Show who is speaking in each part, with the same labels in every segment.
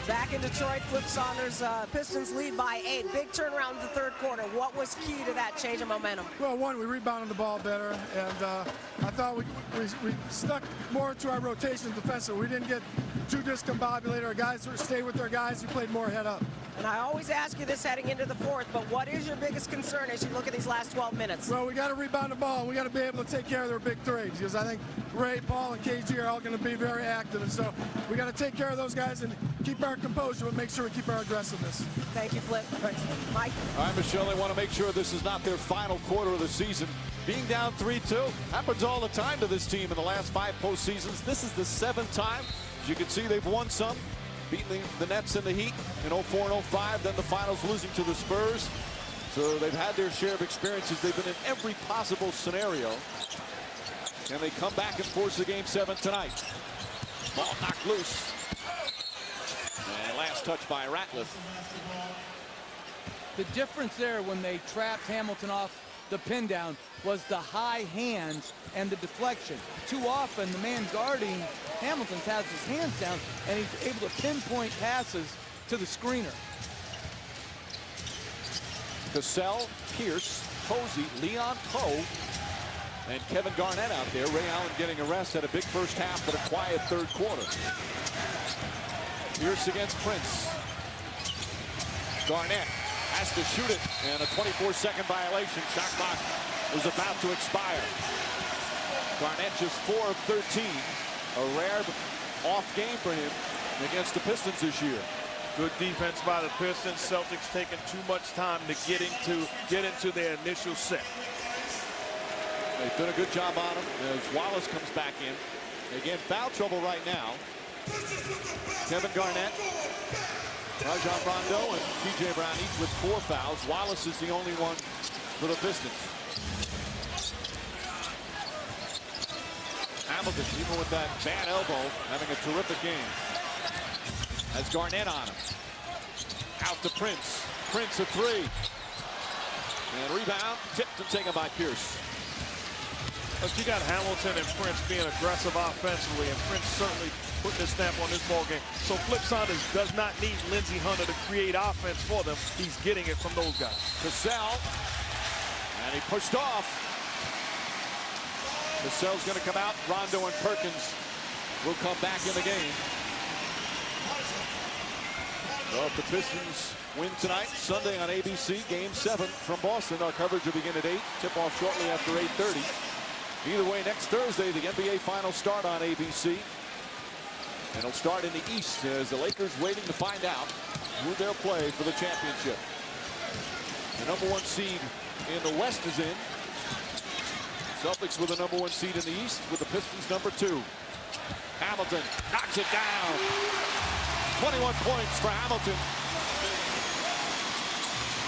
Speaker 1: Back in Detroit, Flip Saunders, Pistons lead by 8. Big turnaround in the third quarter. What was key to that change of momentum?
Speaker 2: Well, one, we rebounded the ball better, and I thought we stuck more to our rotation defensively. We didn't get too discombobulated. Our guys stayed with their guys. We played more head up.
Speaker 1: And I always ask you this heading into the fourth, but what is your biggest concern as you look at these last 12 minutes?
Speaker 2: Well, we got to rebound the ball, and we got to be able to take care of their big threes, because I think Ray, Paul, and KG are all going to be very active, and so we got to take care of those guys and keep our composure, but make sure we keep our aggressiveness.
Speaker 1: Thank you, Flip.
Speaker 2: Thanks.
Speaker 1: Mike?
Speaker 3: All right, Michelle, they want to make sure this is not their final quarter of the season. Being down 3-2 happens all the time to this team in the last 5 postseasons. This is the 7th time. As you can see, they've won some, beating the Nets and the Heat in 04 and 05, then the finals losing to the Spurs. So they've had their share of experiences. They've been in every possible scenario. And they come back and force the game 7 tonight. Ball knocked loose. And last touch by Ratliff.
Speaker 4: The difference there when they trapped Hamilton off the pin down was the high hands and the deflection. Too often the man guarding Hamilton has his hands down and he's able to pinpoint passes to the screener.
Speaker 3: Cassell, Pierce, Posey, Leon Poe, and Kevin Garnett out there. Ray Allen getting a rest, had a big first half but a quiet third quarter. Pierce against Prince. Garnett has to shoot it, and a 24-second violation. Shot clock was about to expire. Garnett just 4 of 13. A rare off game for him against the Pistons this year.
Speaker 5: Good defense by the Pistons. Celtics taking too much time to get into their initial set.
Speaker 3: They've done a good job on him as Wallace comes back in. Again, foul trouble right now. Kevin Garnett, Rajon Rondo, and P.J. Brown each with 4 fouls. Wallace is the only one for the Pistons. Hamilton, even with that bad elbow, having a terrific game. Has Garnett on him. Out to Prince. Prince a 3. And rebound, tipped and taken by Pierce.
Speaker 5: Look, you got Hamilton and Prince being aggressive offensively, and Prince certainly putting his stamp on this ball game. So Flip Saunders does not need Lindsey Hunter to create offense for them. He's getting it from those guys.
Speaker 3: Cassell, and he pushed off. Cassell's going to come out. Rondo and Perkins will come back in the game. Well, if the Pistons win tonight, Sunday on ABC, Game 7 from Boston. Our coverage will begin at 8. Tip-off shortly after 8:30. Either way, next Thursday, the NBA Finals start on ABC. And it'll start in the East as the Lakers waiting to find out who they'll play for the championship. The #1 seed in the West is in. Celtics with the #1 seed in the East with the Pistons #2. Hamilton knocks it down. 21 points for Hamilton.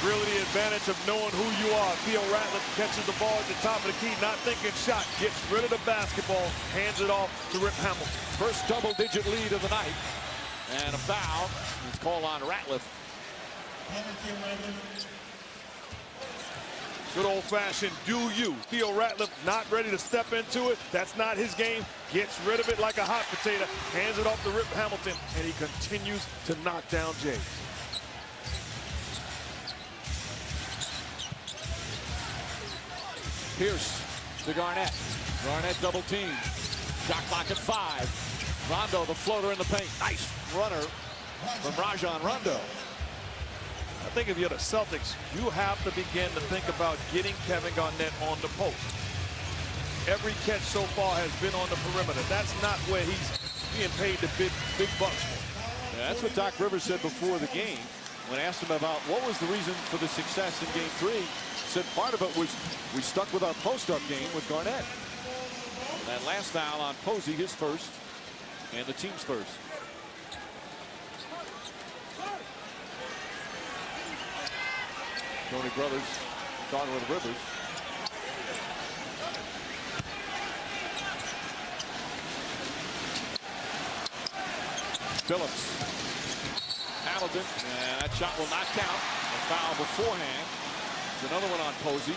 Speaker 5: Really the advantage of knowing who you are. Theo Ratliff catches the ball at the top of the key, not thinking shot, gets rid of the basketball, hands it off to Rip Hamilton.
Speaker 3: First double-digit lead of the night. And a foul. It's called on Ratliff.
Speaker 5: Good old-fashioned do you. Theo Ratliff not ready to step into it. That's not his game. Gets rid of it like a hot potato, hands it off to Rip Hamilton, and he continues to knock down Jays.
Speaker 3: Pierce to Garnett. Garnett double team. Shot clock at 5. Rondo, the floater in the paint. Nice runner from Rajon Rondo.
Speaker 5: I think if you're the Celtics, you have to begin to think about getting Kevin Garnett on the post. Every catch so far has been on the perimeter. That's not where he's being paid the big bucks for.
Speaker 3: Yeah, that's what Doc Rivers said before the game. When asked him about what was the reason for the success in Game 3, he said part of it was we stuck with our post-up game with Garnett. That last foul on Posey, his first, and the team's first. Tony Brothers talking with Rivers. Phillips. Hamilton, and that shot will not count. A foul beforehand. It's another one on Posey.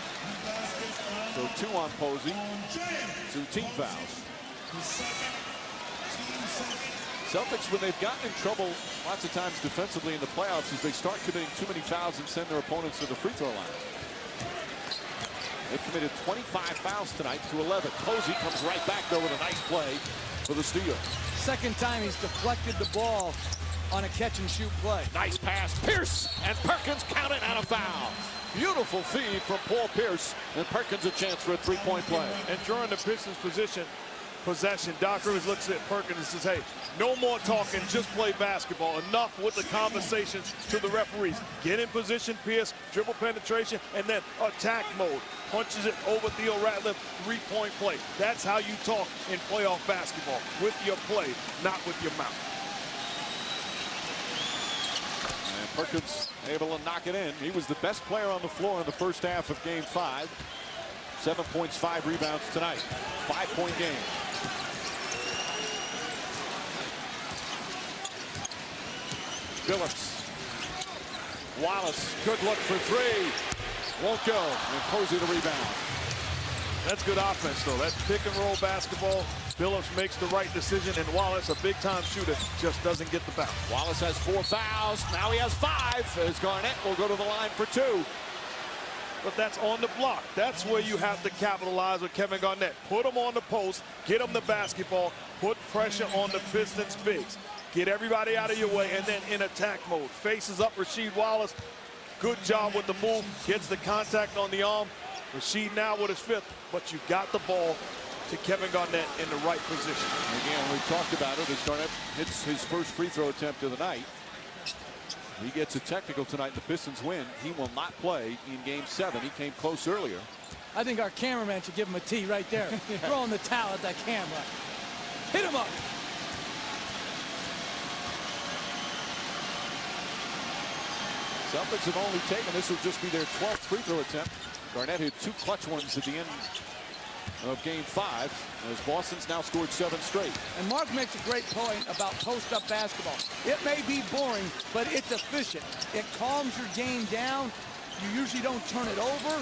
Speaker 3: So 2 on Posey. 2 team fouls. Celtics, when they've gotten in trouble lots of times defensively in the playoffs, is they start committing too many fouls and send their opponents to the free throw line. They've committed 25 fouls tonight to 11. Posey comes right back though with a nice play for the steal.
Speaker 4: Second time he's deflected the ball on a catch and shoot play.
Speaker 3: Nice pass. Pierce and Perkins count it and a foul. Beautiful feed from Paul Pierce, and Perkins a chance for a three-point play.
Speaker 5: And during the Pistons possession, Doc Rivers looks at Perkins and says, hey, no more talking, just play basketball. Enough with the conversations to the referees. Get in position, Pierce, dribble penetration, and then attack mode. Punches it over Theo Ratliff, three-point play. That's how you talk in playoff basketball, with your play, not with your mouth.
Speaker 3: And Perkins able to knock it in. He was the best player on the floor in the first half of Game 5. 7 points, 5 rebounds tonight. 5-point game. Phillips. Wallace, good look for three. Won't go. And Posey the rebound.
Speaker 5: That's good offense, though. That's pick and roll basketball. Phillips makes the right decision, and Wallace, a big-time shooter, just doesn't get the bounce.
Speaker 3: Wallace has 4 fouls. Now he has 5. As Garnett will go to the line for 2.
Speaker 5: But that's on the block. That's where you have to capitalize with Kevin Garnett. Put him on the post, get him the basketball, put pressure on the Pistons bigs. Get everybody out of your way, and then in attack mode. Faces up Rasheed Wallace. Good job with the move. Gets the contact on the arm. Rasheed now with his 5th, but you got the ball to Kevin Garnett in the right position.
Speaker 3: Again, we talked about it as Garnett hits his first free throw attempt of the night. He gets a technical tonight. The Pistons win. He will not play in Game 7. He came close earlier.
Speaker 4: I think our cameraman should give him a tee right there. Throwing the towel at that camera. Hit him up.
Speaker 3: Celtics have only taken, this will just be their 12th free throw attempt. Garnett hit 2 clutch ones at the end of Game 5, as Boston's now scored 7 straight.
Speaker 4: And Mark makes a great point about post-up basketball. It may be boring, but it's efficient. It calms your game down. You usually don't turn it over.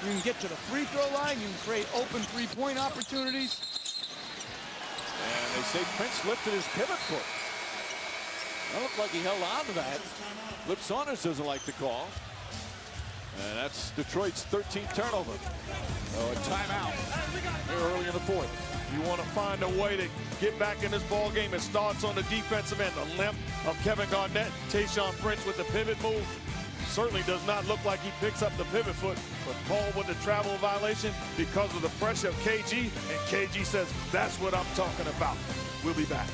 Speaker 4: You can get to the free throw line. You can create open three-point opportunities.
Speaker 3: And they say Prince lifted his pivot foot. It looked like he held on to that. Lip Saunders doesn't like the call. And that's Detroit's 13th turnover. So a timeout here early in the 4th.
Speaker 5: You want to find a way to get back in this ball game. It starts on the defensive end. The limp of Kevin Garnett. Tayshaun Prince with the pivot move. Certainly does not look like he picks up the pivot foot, but called with the travel violation because of the pressure of KG. And KG says, that's what I'm talking about. We'll be back.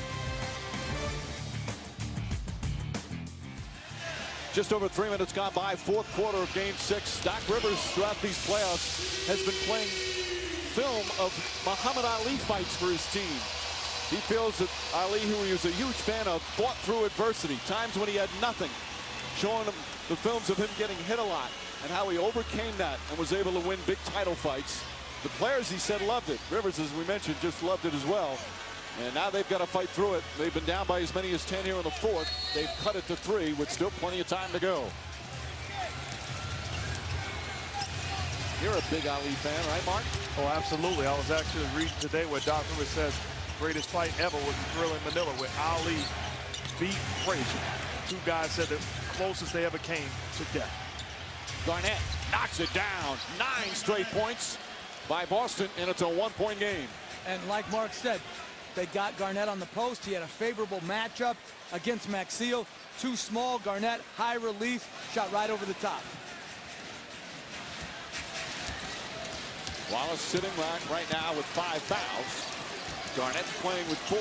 Speaker 3: Just over 3 minutes gone by, 4th quarter of Game 6. Doc Rivers, throughout these playoffs, has been playing film of Muhammad Ali fights for his team. He feels that Ali, who he was a huge fan of, fought through adversity, times when he had nothing, showing him the films of him getting hit a lot and how he overcame that and was able to win big title fights. The players, he said, loved it. Rivers, as we mentioned, just loved it as well. And now they've got to fight through it. They've been down by as many as 10 here in the 4th. They've cut it to 3 with still plenty of time to go. You're a big Ali fan, right, Mark?
Speaker 5: Oh, absolutely. I was actually reading today where Doc Rivers says greatest fight ever was the Thrill in Manila, where Ali beat Frazier. 2 guys said the closest they ever came to death.
Speaker 3: Garnett knocks it down. 9 straight points by Boston, and it's a 1-point game.
Speaker 4: And like Mark said, they got Garnett on the post. He had a favorable matchup against Maxiel. Too small. Garnett, high relief, shot right over the top.
Speaker 3: Wallace sitting right now with 5 fouls. Garnett's playing with 4.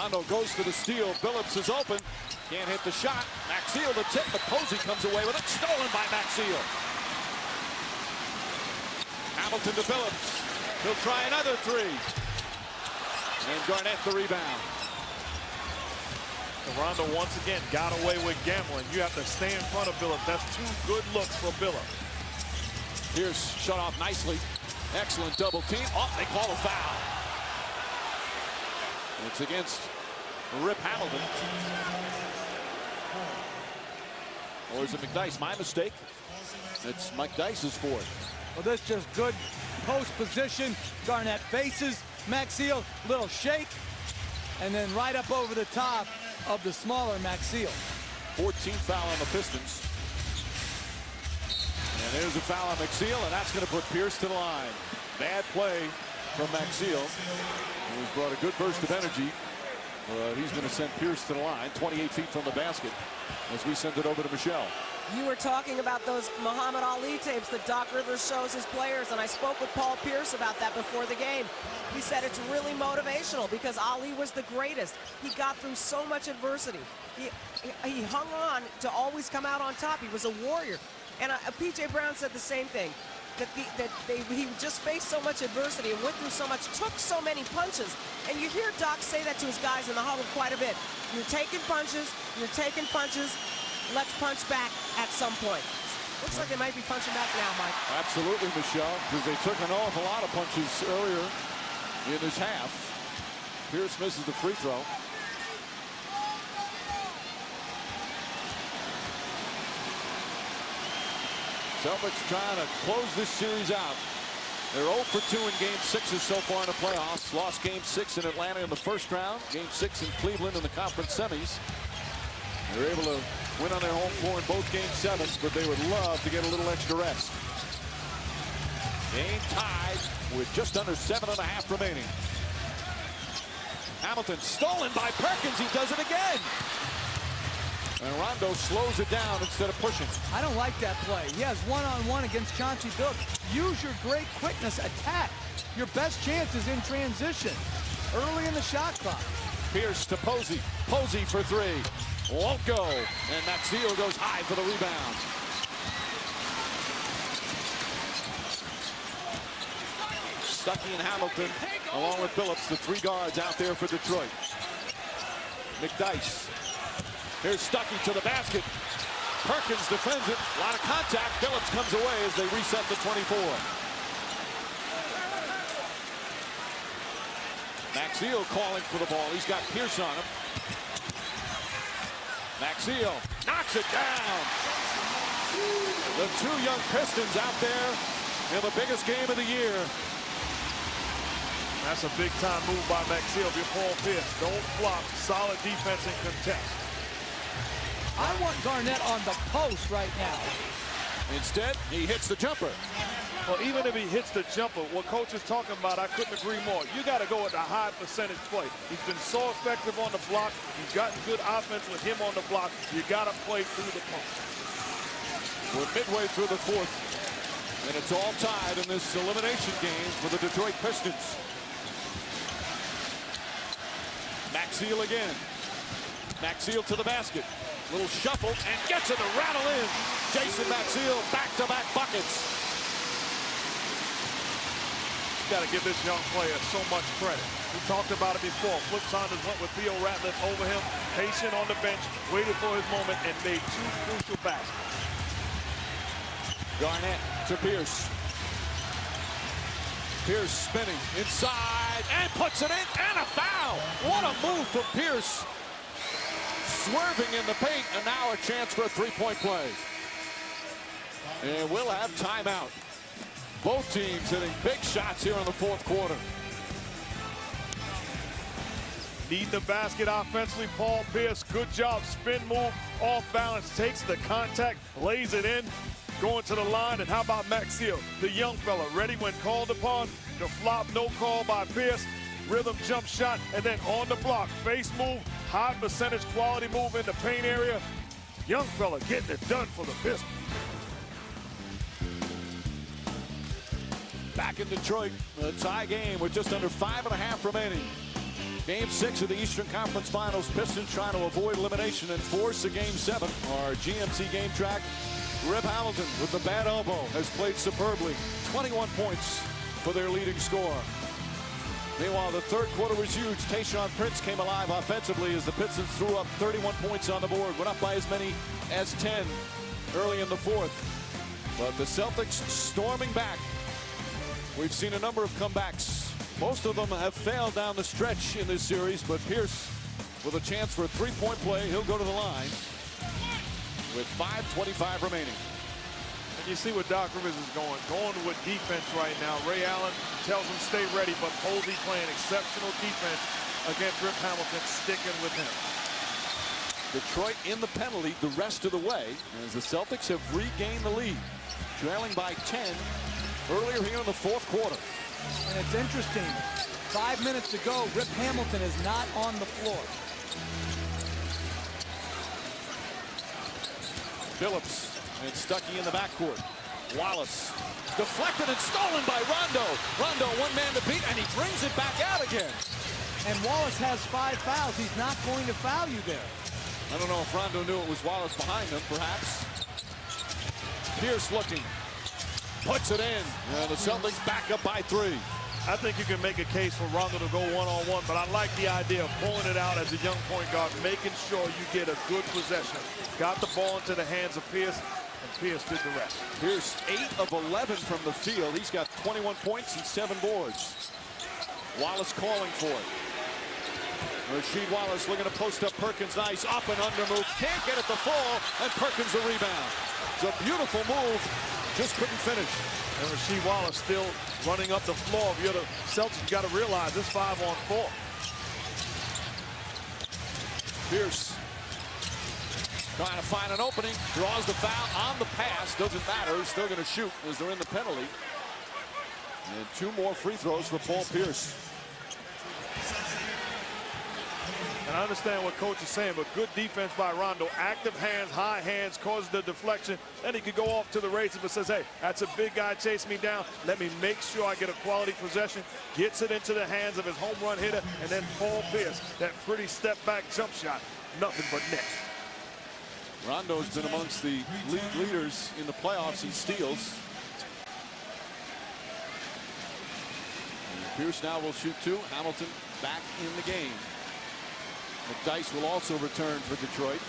Speaker 3: Rondo goes for the steal. Phillips is open. Can't hit the shot. Maxiel the tip, but Posey comes away with it. Stolen by Maxiel. Hamilton to Phillips. He'll try another 3. And Garnett the rebound.
Speaker 5: Rondo once again got away with gambling. You have to stay in front of Phillips. That's 2 good looks for Phillips.
Speaker 3: Pierce shut off nicely. Excellent double team. Oh, they call a foul. It's against Rip Hamilton. Or is it McDyess? My mistake. It's McDyess's 4th.
Speaker 4: Well, this just good post position. Garnett faces, Maxiell, little shake, and then right up over the top of the smaller Maxiell.
Speaker 3: 14th foul on the Pistons. And there's a foul on Maxiell, and that's going to put Pierce to the line. Bad play from Maxiell. He's brought a good burst of energy. He's going to send Pierce to the line, 28 feet from the basket, as we send it over to Michelle.
Speaker 1: You were talking about those Muhammad Ali tapes that Doc Rivers shows his players, and I spoke with Paul Pierce about that before the game. He said it's really motivational because Ali was the greatest. He got through so much adversity. He hung on to always come out on top. He was a warrior. And P.J. Brown said the same thing, he just faced so much adversity and went through so much, took so many punches. And you hear Doc say that to his guys in the huddle quite a bit. You're taking punches, let's punch back at some point. Looks like they might be punching back now, Mike.
Speaker 3: Absolutely, Michelle, because they took an awful lot of punches earlier in this half. Pierce misses the free throw. Celtics trying to close this series out. They're 0 for 2 in Game 6s so far in the playoffs. Lost Game 6 in Atlanta in the first round. Game 6 in Cleveland in the conference semis. They're able to win on their home floor in both Game 7s, but they would love to get a little extra rest. Game tied with just under 7.5 remaining. Hamilton stolen by Perkins. He does it again. And Rondo slows it down instead of pushing.
Speaker 4: I don't like that play. He has one-on-one against Chauncey Billups. Use your great quickness, attack. Your best chance is in transition, early in the shot clock.
Speaker 3: Pierce to Posey. Posey for three. Won't go. And Maxiell goes high for the rebound. Stuckey and Hamilton, along with Billups, the three guards out there for Detroit. McDyess. Here's Stuckey to the basket. Perkins defends it. A lot of contact. Billups comes away as they reset the 24. Maxiell calling for the ball. He's got Pierce on him. Maxiell knocks it down. The two young Pistons out there in the biggest game of the year.
Speaker 5: That's a big-time move by Maxiell. If you're Paul Pierce, don't flop. Solid defense and contest.
Speaker 4: I want Garnett on the post right now.
Speaker 3: Instead, he hits the jumper.
Speaker 5: Well, even if he hits the jumper, what Coach is talking about, I couldn't agree more. You got to go with a high percentage play. He's been so effective on the block. He's gotten good offense with him on the block. You got to play through the pump.
Speaker 3: We're midway through the fourth, and it's all tied in this elimination game for the Detroit Pistons. Maxiell again. Maxiell to the basket. Little shuffle and gets it to rattle in. Jason Maxiell back-to-back buckets.
Speaker 5: Got to give this young player so much credit. We talked about it before. Flip Saunders went with Theo Ratliff over him, patient on the bench, waited for his moment, and made two crucial baskets.
Speaker 3: Garnett to Pierce. Pierce spinning inside and puts it in, and a foul. What a move from Pierce. Swerving in the paint, and now a chance for a three-point play. And we'll have timeout. Both teams hitting big shots here in the fourth quarter.
Speaker 5: Need the basket offensively, Paul Pierce. Good job. Spin move, off balance, takes the contact, lays it in, going to the line. And how about Maxiell, the young fella, ready when called upon. The flop, no call by Pierce. Rhythm jump shot, and then on the block, face move, high percentage quality move in the paint area. Young fella getting it done for the Pistons.
Speaker 3: Back in Detroit, a tie game with just under 5.5 remaining. Game 6 of the Eastern Conference Finals. Pistons trying to avoid elimination and force a Game 7. Our GMC game track, Rip Hamilton with the bad elbow has played superbly. 21 points for their leading scorer. Meanwhile, the third quarter was huge. Tayshaun Prince came alive offensively as the Pistons threw up 31 points on the board. Went up by as many as 10 early in the fourth. But the Celtics storming back. We've seen a number of comebacks. Most of them have failed down the stretch in this series, but Pierce with a chance for a three-point play. He'll go to the line with 5:25 remaining.
Speaker 5: And you see what Doc Rivers is going with defense right now. Ray Allen tells him stay ready, but Posey playing exceptional defense against Rip Hamilton, sticking with him.
Speaker 3: Detroit in the penalty the rest of the way as the Celtics have regained the lead, trailing by 10 earlier here in the fourth quarter.
Speaker 4: And it's interesting, 5 minutes to go, Rip Hamilton is not on the floor.
Speaker 3: Phillips and Stuckey in the backcourt. Wallace deflected and stolen by Rondo. Rondo one man to beat, and he brings it back out again.
Speaker 4: And Wallace has 5 fouls. He's not going to foul you there.
Speaker 3: I don't know if Rondo knew it was Wallace behind him, perhaps. Pierce looking. Puts it in. And the Celtics back up by 3.
Speaker 5: I think you can make a case for Rondo to go one-on-one, but I like the idea of pulling it out as a young point guard, making sure you get a good possession. Got the ball into the hands of Pierce, and Pierce did the rest.
Speaker 3: Pierce 8 of 11 from the field. He's got 21 points and 7 boards. Wallace calling for it. Rasheed Wallace looking to post up Perkins. Nice up and under move. Can't get it to fall, and Perkins the rebound. It's a beautiful move. Just couldn't finish.
Speaker 5: And Rasheed Wallace still running up the floor. If you're the Celtics, you got to realize this 5-on-4.
Speaker 3: Pierce trying to find an opening. Draws the foul on the pass. Doesn't matter. He's still going to shoot as they're in the penalty. And 2 more free throws for Paul Pierce.
Speaker 5: And I understand what Coach is saying, but good defense by Rondo. Active hands, high hands, causes the deflection. Then he could go off to the races, but says, hey, that's a big guy chasing me down. Let me make sure I get a quality possession. Gets it into the hands of his home run hitter. And then Paul Pierce, that pretty step-back jump shot. Nothing but net.
Speaker 3: Rondo's been amongst the league leaders in the playoffs in steals. And Pierce now will shoot 2. Hamilton back in the game. McDyess will also return for Detroit.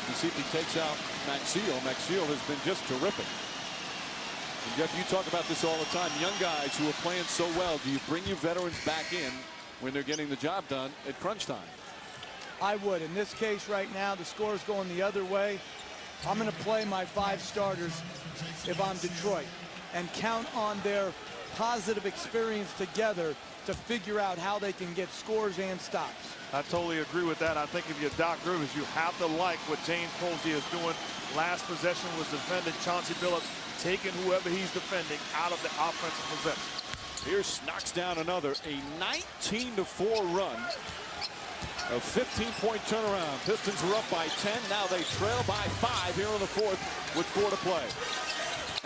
Speaker 3: You see if he takes out Maxiell. Maxiell has been just terrific. And Jeff, you talk about this all the time. Young guys who are playing so well, do you bring your veterans back in when they're getting the job done at crunch time?
Speaker 4: I would. In this case right now, the score's going the other way. I'm going to play my 5 starters if I'm Detroit and count on their positive experience together to figure out how they can get scores and stops.
Speaker 5: I totally agree with that. I think if you're Doc Rivers, you have to like what James Posey is doing. Last possession was defending Chauncey Billups, taking whoever he's defending out of the offensive possession.
Speaker 3: Pierce knocks down another, a 19-4 run. A 15-point turnaround. Pistons were up by 10. Now they trail by 5 here in the fourth with 4 to play.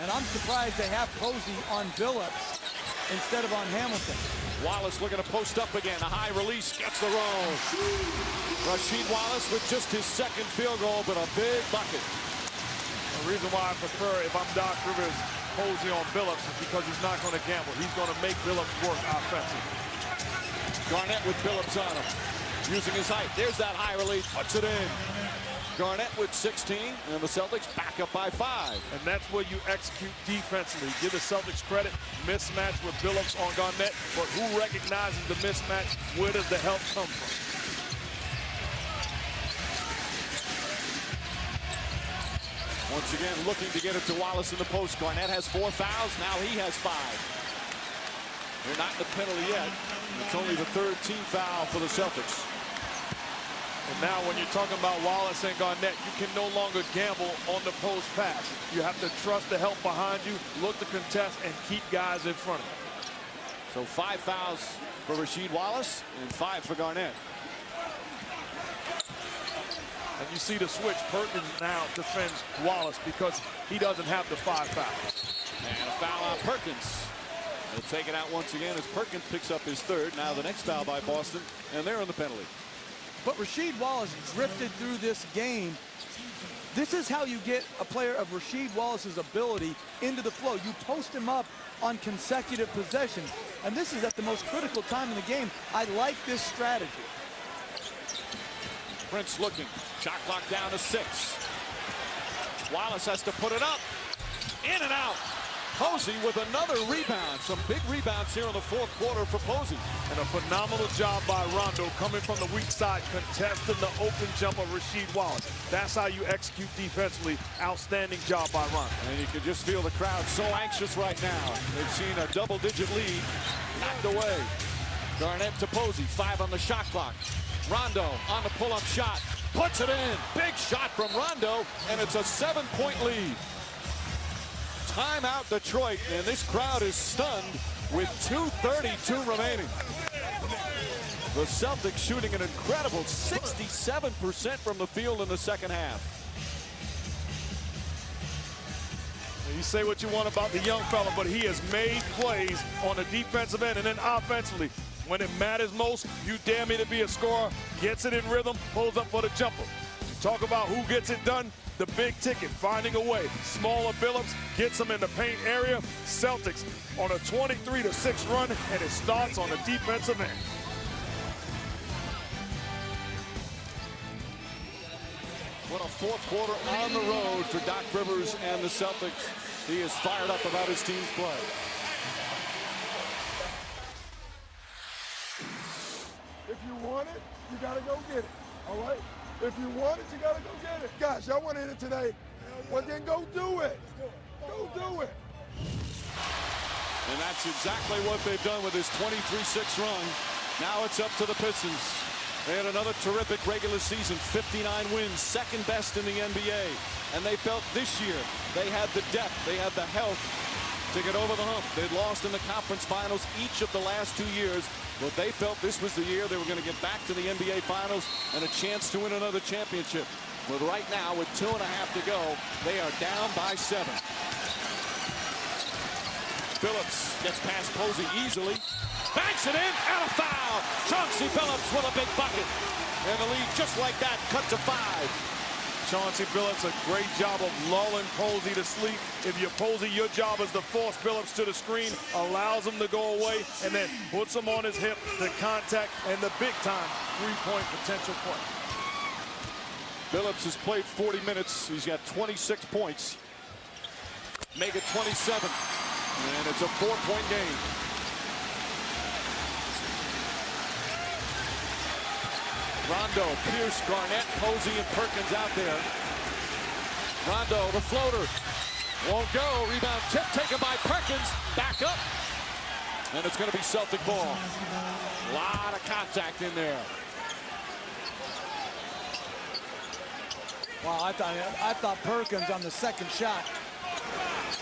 Speaker 4: And I'm surprised they have Posey on Billups instead of on Hamilton.
Speaker 3: Wallace looking to post up again. A high release gets the roll. Rasheed Wallace with just his 2nd field goal, but a big bucket.
Speaker 5: The reason why I prefer, if I'm Doc Rivers, Posey on Billups is because he's not going to gamble. He's going to make Billups work offensively.
Speaker 3: Garnett with Billups on him. Using his height. There's that high release. Puts it in. Garnett with 16, and the Celtics back up by 5.
Speaker 5: And that's where you execute defensively. Give the Celtics credit. Mismatch with Billups on Garnett, but who recognizes the mismatch? Where does the help come from?
Speaker 3: Once again, looking to get it to Wallace in the post. Garnett has 4 fouls. Now he has 5. They're not in the penalty yet. It's only the 3rd team foul for the Celtics.
Speaker 5: And now when you're talking about Wallace and Garnett, you can no longer gamble on the post pass. You have to trust the help behind you, look to contest, and keep guys in front of you.
Speaker 3: So 5 fouls for Rasheed Wallace and 5 for Garnett.
Speaker 5: And you see the switch. Perkins now defends Wallace because he doesn't have the 5 fouls.
Speaker 3: And a foul on Perkins. He'll take it out once again as Perkins picks up his 3rd. Now the next foul by Boston, and they're in the penalty.
Speaker 4: But Rasheed Wallace drifted through this game. This is how you get a player of Rasheed Wallace's ability into the flow. You post him up on consecutive possessions. And this is at the most critical time in the game. I like this strategy.
Speaker 3: Prince looking. Shot clock down to 6. Wallace has to put it up. In and out. Posey with another rebound. Some big rebounds here in the fourth quarter for Posey.
Speaker 5: And a phenomenal job by Rondo coming from the weak side, contesting the open jump of Rasheed Wallace. That's how you execute defensively. Outstanding job by Rondo.
Speaker 3: And you can just feel the crowd so anxious right now. They've seen a double-digit lead knocked away. Garnett to Posey, 5 on the shot clock. Rondo on the pull-up shot, puts it in. Big shot from Rondo, and it's a 7-point lead. Timeout Detroit, and this crowd is stunned with 2:32 remaining. The Celtics shooting an incredible 67% from the field in the second half.
Speaker 5: You say what you want about the young fella, but he has made plays on the defensive end and then offensively. When it matters most, you dare me to be a scorer, gets it in rhythm, pulls up for the jumper. You talk about who gets it done, the big ticket, finding a way. Smaller Billups gets them in the paint area. Celtics on a 23-6 run, and it starts on the defensive end.
Speaker 3: What a fourth quarter on the road for Doc Rivers and the Celtics. He is fired up about his team's play.
Speaker 2: If you want it, you got to go get it, all right? If you want it, you got to go get it. Gosh, y'all want to hit it today? Well, then go do it. Go do it.
Speaker 3: And that's exactly what they've done with this 23-6 run. Now it's up to the Pistons. They had another terrific regular season, 59 wins, second best in the NBA. And they felt this year they had the depth, they had the health to get over the hump. They'd lost in the conference finals each of the last 2 years, but they felt this was the year they were going to get back to the NBA finals and a chance to win another championship. But right now, with 2.5 to go, they are down by 7. Phillips gets past Posey easily. Banks it in, and a foul. Chauncey Billups with a big bucket. And the lead, just like that, cut to 5.
Speaker 5: Chauncey Billups, a great job of lulling Posey to sleep. If you're Posey, your job is to force Billups to the screen, allows him to go away, and then puts him on his hip, the contact, and the big-time three-point potential play.
Speaker 3: Billups has played 40 minutes. He's got 26 points. Make it 27. And it's a 4-point game. Rondo, Pierce, Garnett, Posey, and Perkins out there. Rondo, the floater. Won't go. Rebound tip taken by Perkins. Back up. And it's going to be Celtic ball. A lot of contact in there.
Speaker 4: Wow, I thought Perkins on the second shot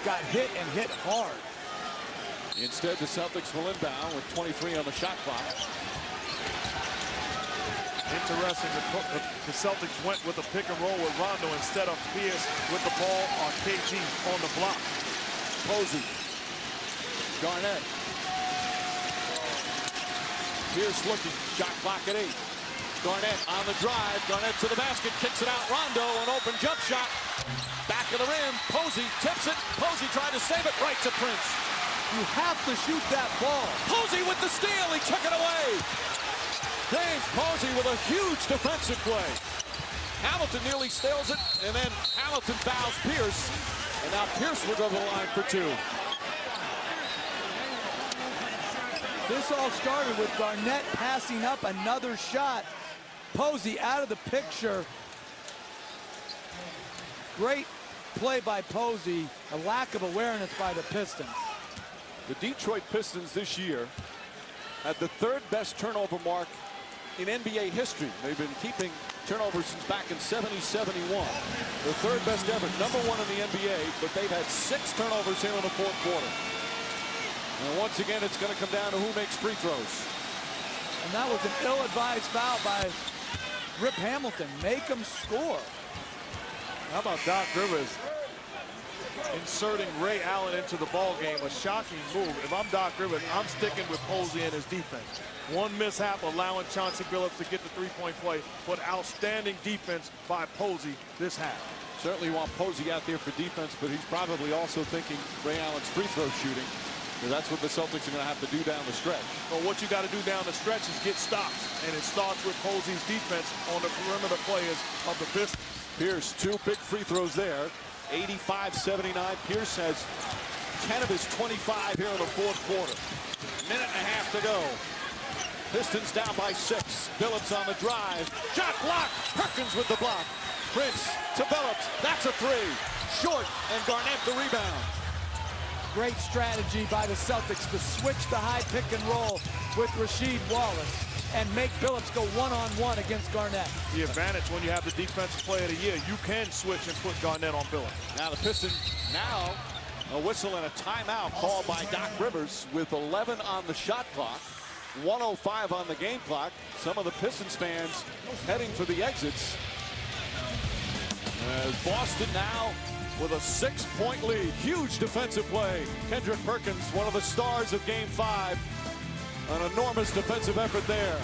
Speaker 4: got hit and hit hard.
Speaker 3: Instead, the Celtics will inbound with 23 on the shot clock.
Speaker 5: Interesting, the Celtics went with a pick and roll with Rondo instead of Pierce with the ball on KG on the block.
Speaker 3: Posey. Garnett. Pierce looking. Shot clock at 8. Garnett on the drive. Garnett to the basket. Kicks it out. Rondo, an open jump shot. Back of the rim. Posey tips it. Posey trying to save it right to Prince.
Speaker 4: You have to shoot that ball.
Speaker 3: Posey with the steal. He took it away. James Posey with a huge defensive play. Hamilton nearly steals it, and then Hamilton fouls Pierce. And now Pierce will go to the line for 2.
Speaker 4: This all started with Garnett passing up another shot. Posey out of the picture. Great play by Posey. A lack of awareness by the Pistons.
Speaker 3: The Detroit Pistons this year had the 3rd best turnover mark in NBA history. They've been keeping turnovers since back in 70-71. The 3rd best ever, number 1 in the NBA, but they've had 6 turnovers here in the fourth quarter. And once again, it's going to come down to who makes free throws.
Speaker 4: And that was an ill-advised foul by Rip Hamilton. Make him score.
Speaker 5: How about Doc Rivers inserting Ray Allen into the ball game? A shocking move. If I'm Doc Rivers, I'm sticking with Posey and his defense. One mishap allowing Chauncey Billups to get the three-point play, but outstanding defense by Posey this half.
Speaker 3: Certainly you want Posey out there for defense, but he's probably also thinking Ray Allen's free throw shooting. Because that's what the Celtics are going to have to do down the stretch.
Speaker 5: Well, what you got to do down the stretch is get stops, and it starts with Posey's defense on the perimeter players of the Pistons.
Speaker 3: Pierce, 2 big free throws there. 85-79. Pierce has 10 of his 25 here in the fourth quarter. Minute and a half to go. Pistons down by 6. Billups on the drive. Shot block. Perkins with the block. Prince to Billups. That's a 3. Short, and Garnett the rebound.
Speaker 4: Great strategy by the Celtics to switch the high pick and roll with Rasheed Wallace and make Billups go one-on-one against Garnett.
Speaker 5: The advantage when you have the defensive player of the year, you can switch and put Garnett on Billups.
Speaker 3: Now the Pistons, now a whistle and a timeout called by Doc Rivers with 11 on the shot clock, 1:05 on the game clock. Some of the Pistons fans heading for the exits. As Boston now with a 6-point lead. Huge defensive play. Kendrick Perkins, one of the stars of Game 5. An enormous defensive effort there.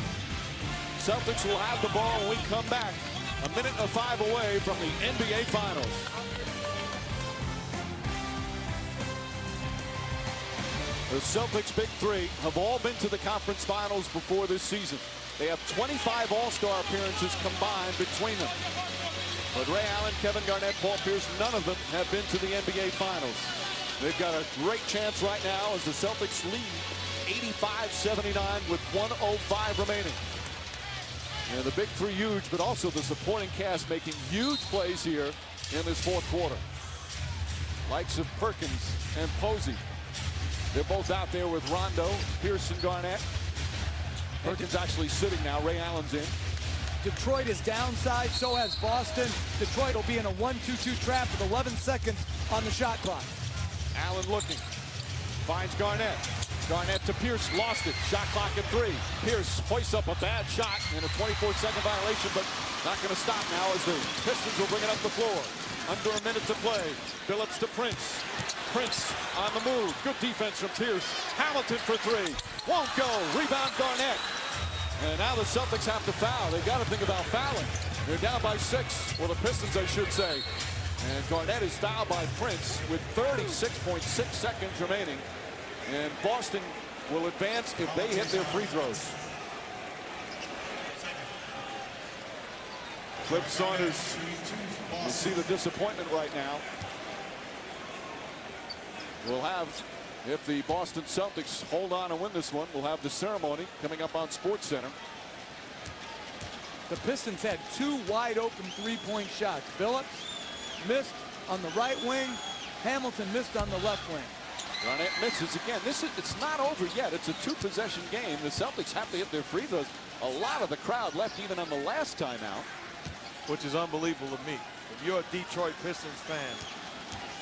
Speaker 3: Celtics will have the ball when we come back. 1:05 away from the NBA Finals. The Celtics' big three have all been to the conference finals before this season. They have 25 All-Star appearances combined between them. But Ray Allen, Kevin Garnett, Paul Pierce, none of them have been to the NBA Finals. They've got a great chance right now as the Celtics lead 85-79 with 1:05 remaining. And the big three huge, but also the supporting cast making huge plays here in this fourth quarter. Likes of Perkins and Posey. They're both out there with Rondo, Pierce, and Garnett. Perkins actually sitting now. Ray Allen's in.
Speaker 4: Detroit is downside, so has Boston. Detroit will be in a 1-2-2 trap with 11 seconds on the shot clock.
Speaker 3: Allen looking. Finds Garnett. Garnett to Pierce. Lost it. Shot clock at 3. Pierce hoists up a bad shot in a 24-second violation, but not going to stop now as the Pistons will bring it up the floor. Under a minute to play. Billups to Prince. Prince on the move. Good defense from Pierce. Hamilton for 3. Won't go. Rebound Garnett. And now the Celtics have to foul. They've got to think about fouling. They're down by 6. Well, the Pistons, I should say. And Garnett is fouled by Prince with 36.6 seconds remaining. And Boston will advance if they hit their free throws. Clips on his. You see the disappointment right now. We'll have, if the Boston Celtics hold on and win this one, we'll have the ceremony coming up on SportsCenter.
Speaker 4: The Pistons had 2 wide open three-point shots. Billups missed on the right wing. Hamilton missed on the left wing.
Speaker 3: Garnett misses again. It's not over yet. It's a 2-possession game. The Celtics have to hit their free throws. A lot of the crowd left even on the last timeout.
Speaker 5: Which is unbelievable to me. If you're a Detroit Pistons fan,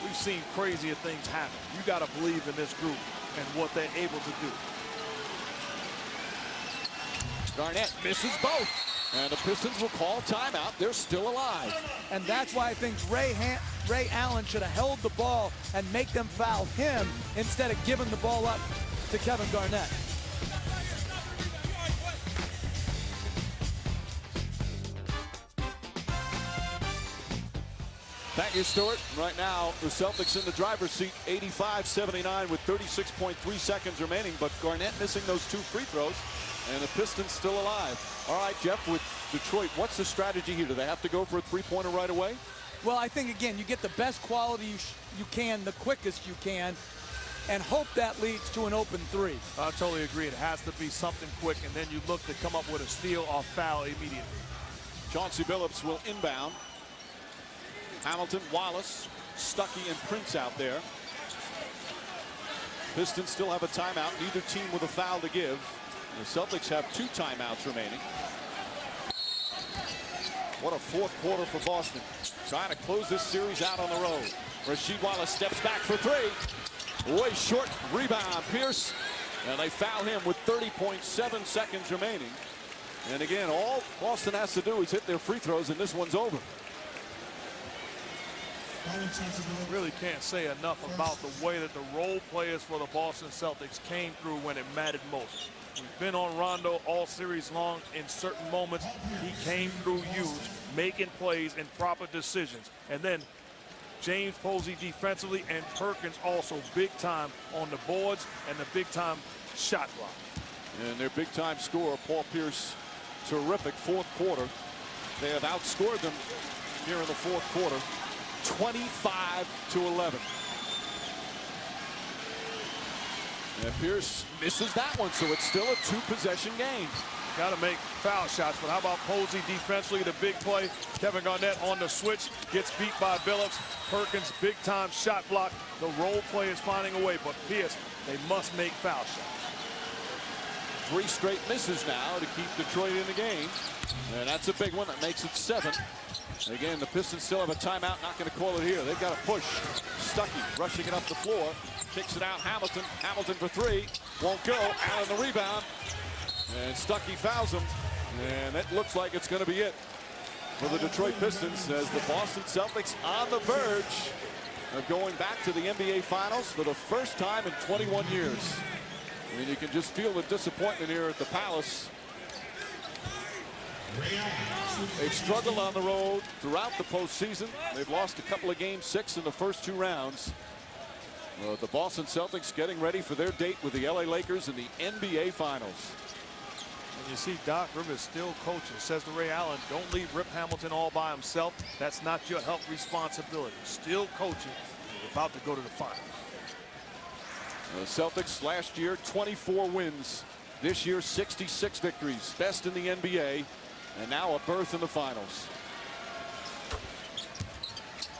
Speaker 5: we've seen crazier things happen. You got to believe in this group and what they're able to do.
Speaker 3: Garnett misses both. And the Pistons will call timeout. They're still alive.
Speaker 4: And that's why I think Ray Allen should have held the ball and make them foul him instead of giving the ball up to Kevin Garnett.
Speaker 3: Thank you, Stuart. Right now, the Celtics in the driver's seat, 85-79 with 36.3 seconds remaining. But Garnett missing those 2 free throws, and the Pistons still alive. All right, Jeff, with Detroit, what's the strategy here? Do they have to go for a three-pointer right away?
Speaker 4: Well, I think, again, you get the best quality you can, the quickest you can, and hope that leads to an open 3.
Speaker 5: I totally agree. It has to be something quick, and then you look to come up with a steal or foul immediately.
Speaker 3: Chauncey Billups will inbound. Hamilton, Wallace, Stuckey, and Prince out there. Pistons still have a timeout. Neither team with a foul to give. The Celtics have 2 timeouts remaining. What a fourth quarter for Boston. Trying to close this series out on the road. Rasheed Wallace steps back for 3. Way short. Rebound. Pierce. And they foul him with 30.7 seconds remaining. And again, all Boston has to do is hit their free throws, and this one's over.
Speaker 5: Really can't say enough about the way that the role players for the Boston Celtics came through when it mattered most. We've been on Rondo all series long. In certain moments, he came through huge, making plays and proper decisions. And then James Posey defensively, and Perkins also big time on the boards and the big time shot block.
Speaker 3: And their big time scorer, Paul Pierce, terrific fourth quarter. They have outscored them here in the fourth quarter, 25-11. And Pierce misses that one, so it's still a 2-possession game.
Speaker 5: Got to make foul shots, but how about Posey defensively, the big play. Kevin Garnett on the switch, gets beat by Billups. Perkins, big-time shot block. The role play is finding a way, but Pierce, they must make foul shots.
Speaker 3: 3 straight misses now to keep Detroit in the game. And that's a big one. That makes it 7. Again, the Pistons still have a timeout. Not going to call it here. They've got to push. Stuckey rushing it up the floor. Kicks it out. Hamilton. Hamilton for 3. Won't go. Allen the rebound. And Stuckey fouls him. And it looks like it's going to be it for the Detroit Pistons as the Boston Celtics on the verge of going back to the NBA Finals for the first time in 21 years. I mean, you can just feel the disappointment here at the Palace. They've struggled on the road throughout the postseason. They've lost a couple of game 6 in the first 2 rounds. The Boston Celtics getting ready for their date with the LA Lakers in the NBA Finals.
Speaker 5: And you see Doc Rivers still coaching. Says to Ray Allen, don't leave Rip Hamilton all by himself. That's not your help responsibility. Still coaching. You're about to go to the finals.
Speaker 3: The Celtics last year 24 wins. This year 66 victories. Best in the NBA. And now a berth in the finals.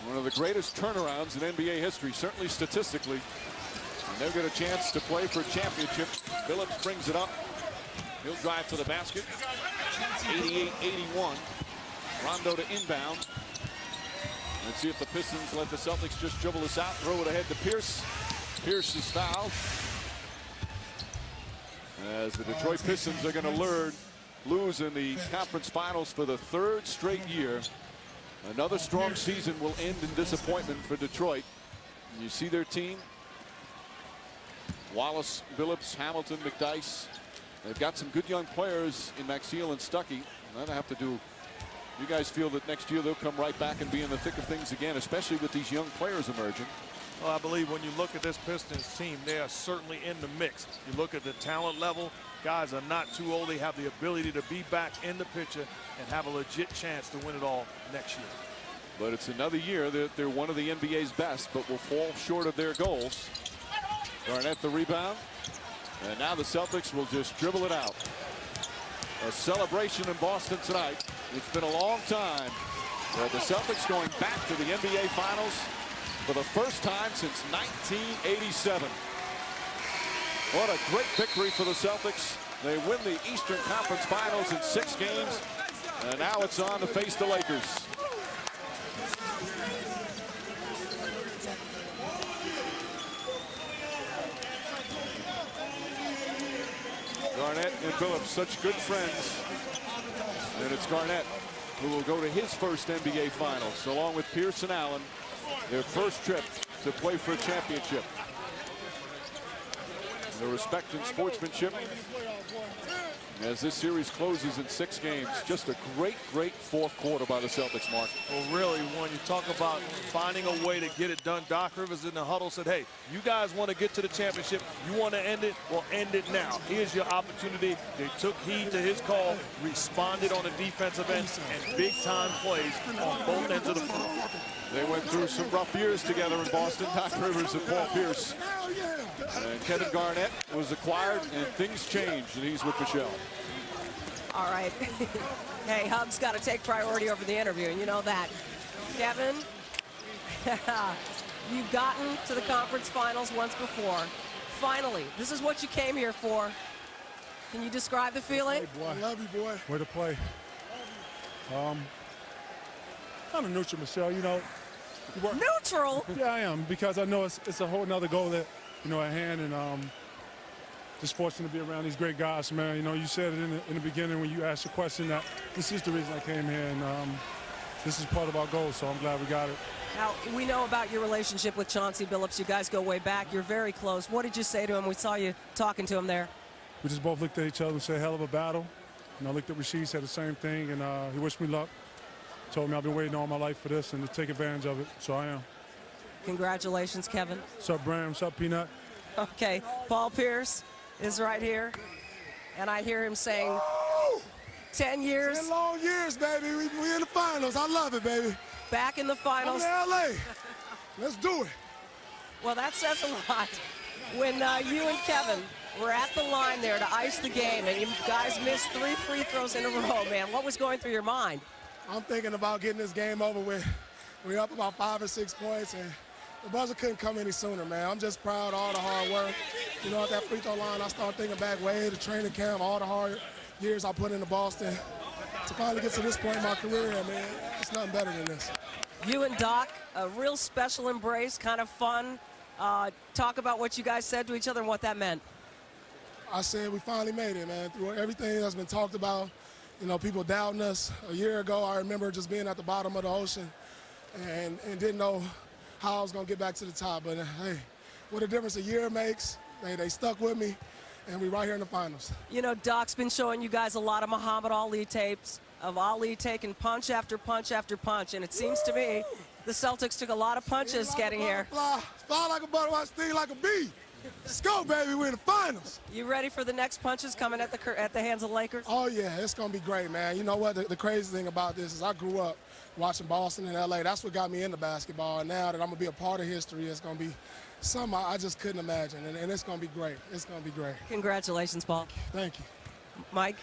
Speaker 3: One of the greatest turnarounds in NBA history, certainly statistically. And they'll get a chance to play for a championship. Billups brings it up. He'll drive to the basket. 88-81. Rondo to inbound. Let's see if the Pistons let the Celtics just dribble this out. Throw it ahead to Pierce. Pierce is fouled. As the Detroit Pistons are going to lose in the conference finals for the 3rd straight year. Another strong season will end in disappointment for Detroit. And you see their team. Wallace, Billups, Hamilton, McDyess. They've got some good young players in Maxiel and Stuckey. That'll have to do. You guys feel that next year they'll come right back and be in the thick of things again, especially with these young players emerging.
Speaker 5: Well, I believe when you look at this Pistons team, they are certainly in the mix. You look at the talent level, guys are not too old. They have the ability to be back in the picture and have a legit chance to win it all next year.
Speaker 3: But it's another year that they're one of the NBA's best, but will fall short of their goals. Garnett the rebound. And now the Celtics will just dribble it out. A celebration in Boston tonight. It's been a long time. The Celtics going back to the NBA Finals for the first time since 1987. What a great victory for the Celtics. They win the Eastern Conference Finals in 6 games. And now it's on to face the Lakers. Garnett and Billups, such good friends. And it's Garnett who will go to his first NBA Finals, along with Pierce and Allen, their first trip to play for a championship. The respect and sportsmanship as this series closes in 6 games. Just a great, great 4th quarter by the Celtics, Mark.
Speaker 5: Well, really, when you talk about finding a way to get it done, Doc Rivers in the huddle said, hey, you guys want to get to the championship. You want to end it? Well, end it now. Here's your opportunity. They took heed to his call, responded on the defensive end, and big-time plays on both ends of the floor.
Speaker 3: They went through some rough years together in Boston. Doc Rivers and Paul Pierce. And Kevin Garnett was acquired, and things changed, and he's with Michelle.
Speaker 1: All right. Hey, Hub's got to take priority over the interview, and you know that. Kevin, you've gotten to the conference finals once before. Finally, this is what you came here for. Can you describe the feeling?
Speaker 2: Hey, boy. I love you, boy.
Speaker 6: Way to play. Kind of neutral, Michelle, you know.
Speaker 1: Neutral?
Speaker 6: Yeah, I am, because I know it's a whole nother goal that, you know, at hand, and just fortunate to be around these great guys, man. You know, you said it in the beginning when you asked the question that this is the reason I came here, and this is part of our goal, so I'm glad we got it.
Speaker 1: Now, we know about your relationship with Chauncey Billups. You guys go way back. You're very close. What did you say to him? We saw you talking to him there.
Speaker 6: We just both looked at each other and said, hell of a battle. And I looked at Rasheed, said the same thing, and he wished me luck. Told me I've been waiting all my life for this and to take advantage of it, so I am.
Speaker 1: Congratulations, Kevin.
Speaker 6: What's up, Bram? What's up, Peanut?
Speaker 1: Okay, Paul Pierce is right here, and I hear him saying 10 years.
Speaker 2: 10 long years, baby. We in the finals. I love it, baby.
Speaker 1: Back in the finals.
Speaker 2: I'm in LA. Let's do it.
Speaker 1: Well, that says a lot. When you and Kevin were at the line there to ice the game, and you guys missed 3 free throws in a row, man, what was going through your mind?
Speaker 2: I'm thinking about getting this game over with. We're up about 5 or 6 points, and the buzzer couldn't come any sooner, man. I'm just proud of all the hard work. You know, at that free throw line, I started thinking back way to training camp, all the hard years I put into Boston. To finally get to this point in my career, man, it's nothing better than this.
Speaker 1: You and Doc, a real special embrace, kind of fun. Talk about what you guys said to each other and what that meant.
Speaker 2: I said we finally made it, man. Through everything that's been talked about, you know, people doubting us. A year ago, I remember just being at the bottom of the ocean and didn't know how I was going to get back to the top. But, hey, what a difference a year makes. They stuck with me, and we're right here in the finals.
Speaker 1: You know, Doc's been showing you guys a lot of Muhammad Ali tapes of Ali taking punch after punch after punch, and it seems to me the Celtics took a lot of punches
Speaker 2: like
Speaker 1: getting here.
Speaker 2: Fly like a butterfly, sting like a bee. Let's go, baby. We're in the finals.
Speaker 1: You ready for the next punches coming at the hands of the Lakers?
Speaker 2: Oh, yeah. It's going to be great, man. You know what? The crazy thing about this is I grew up watching Boston and L.A. That's what got me into basketball. And now that I'm going to be a part of history, it's going to be something I just couldn't imagine. And it's going to be great. It's going to be great.
Speaker 1: Congratulations, Paul.
Speaker 2: Thank you.
Speaker 1: Mike?